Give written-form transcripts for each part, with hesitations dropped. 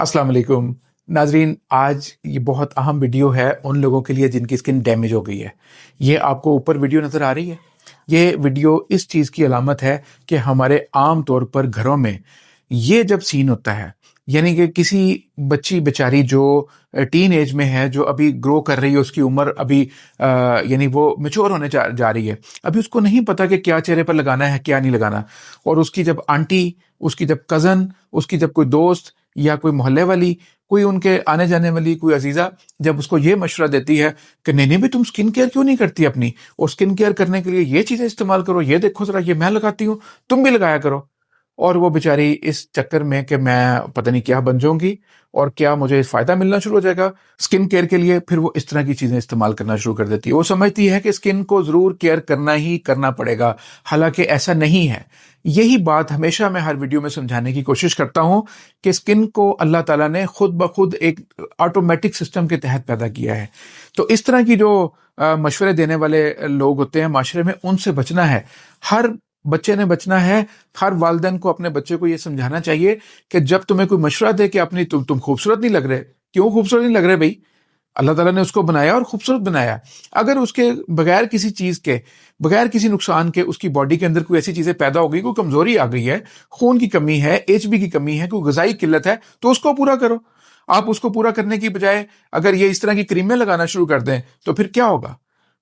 अस्सलाम वालेकुम नाजरीन। आज ये बहुत अहम वीडियो है उन लोगों के लिए जिनकी स्किन डैमेज हो गई है। ये आपको ऊपर वीडियो नज़र आ रही है। ये वीडियो इस चीज़ की अलामत है कि हमारे आम तौर पर घरों में ये जब सीन होता है, यानी कि किसी बच्ची बेचारी जो टीन एज में है, जो अभी ग्रो कर रही है, उसकी उम्र अभी यानी वो मैच्योर होने जा रही है, अभी उसको नहीं पता कि क्या चेहरे पर लगाना है क्या नहीं लगाना। और उसकी जब आंटी, उसकी जब कज़न, उसकी जब कोई दोस्त या कोई मोहल्ले वाली, कोई उनके आने जाने वाली कोई अजीज़ा जब उसको ये मशवरा देती है कि नहीं भी तुम स्किन केयर क्यों नहीं करती अपनी, और स्किन केयर करने के लिए ये चीज़ें इस्तेमाल करो, ये देखो ज़रा ये मैं लगाती हूँ, तुम भी लगाया करो। और वो बेचारी इस चक्कर में कि मैं पता नहीं क्या बन जाऊंगी और क्या मुझे फ़ायदा मिलना शुरू हो जाएगा स्किन केयर के लिए, फिर वो इस तरह की चीज़ें इस्तेमाल करना शुरू कर देती है। वो समझती है कि स्किन को ज़रूर केयर करना ही करना पड़ेगा, हालांकि ऐसा नहीं है। यही बात हमेशा मैं हर वीडियो में समझाने की कोशिश करता हूं कि स्किन को अल्लाह ताला ने खुद ब खुद एक ऑटोमेटिक सिस्टम के तहत पैदा किया है। तो इस तरह की जो मशवरे देने वाले लोग होते हैं माशरे में, उनसे बचना है। हर बच्चे ने बचना है। हर वालिदैन को अपने बच्चे को ये समझाना चाहिए कि जब तुम्हें कोई मशवरा दे कि अपनी तुम खूबसूरत नहीं लग रहे, क्यों खूबसूरत नहीं लग रहे भाई? अल्लाह ताला ने उसको बनाया और खूबसूरत बनाया। अगर उसके बगैर किसी चीज़ के, बगैर किसी नुकसान के उसकी बॉडी के अंदर कोई ऐसी चीज़ें पैदा हो गई, कोई कमज़ोरी आ गई है, खून की कमी है, एचबी की कमी है, कोई ग़िज़ाई किल्लत है, तो उसको पूरा करो। आप उसको पूरा करने की बजाय अगर ये इस तरह की क्रीमें लगाना शुरू कर दें तो फिर क्या होगा?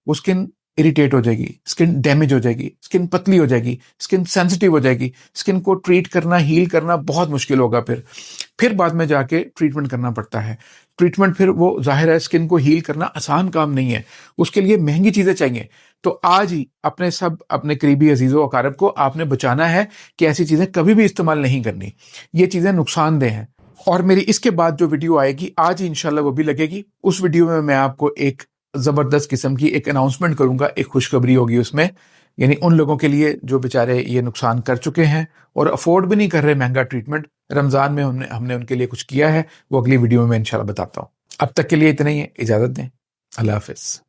वो स्किन इरिटेट हो जाएगी, स्किन डैमेज हो जाएगी, स्किन पतली हो जाएगी, स्किन सेंसिटिव हो जाएगी, स्किन को ट्रीट करना, हील करना बहुत मुश्किल होगा। फिर बाद में जाके ट्रीटमेंट करना पड़ता है। ट्रीटमेंट फिर वो ज़ाहिर है, स्किन को हील करना आसान काम नहीं है, उसके लिए महंगी चीज़ें चाहिए। तो आज ही अपने करीबी अजीज़ों अकारब को आपने बचाना है कि ऐसी चीज़ें कभी भी इस्तेमाल नहीं करनी। ये चीज़ें नुकसानदेह हैं। और मेरी इसके बाद जो वीडियो आएगी आज ही इंशाल्लाह वो भी लगेगी। उस वीडियो में मैं आपको एक ज़बरदस्त किस्म की एक अनाउंसमेंट करूंगा, एक खुशखबरी होगी उसमें, यानी उन लोगों के लिए जो बेचारे ये नुकसान कर चुके हैं और अफोर्ड भी नहीं कर रहे महंगा ट्रीटमेंट। रमज़ान में हमने उनके लिए कुछ किया है, वो अगली वीडियो में मैं इंशाल्लाह बताता हूँ। अब तक के लिए इतना ही है, इजाज़त दें। अल्लाह हाफ़िज़।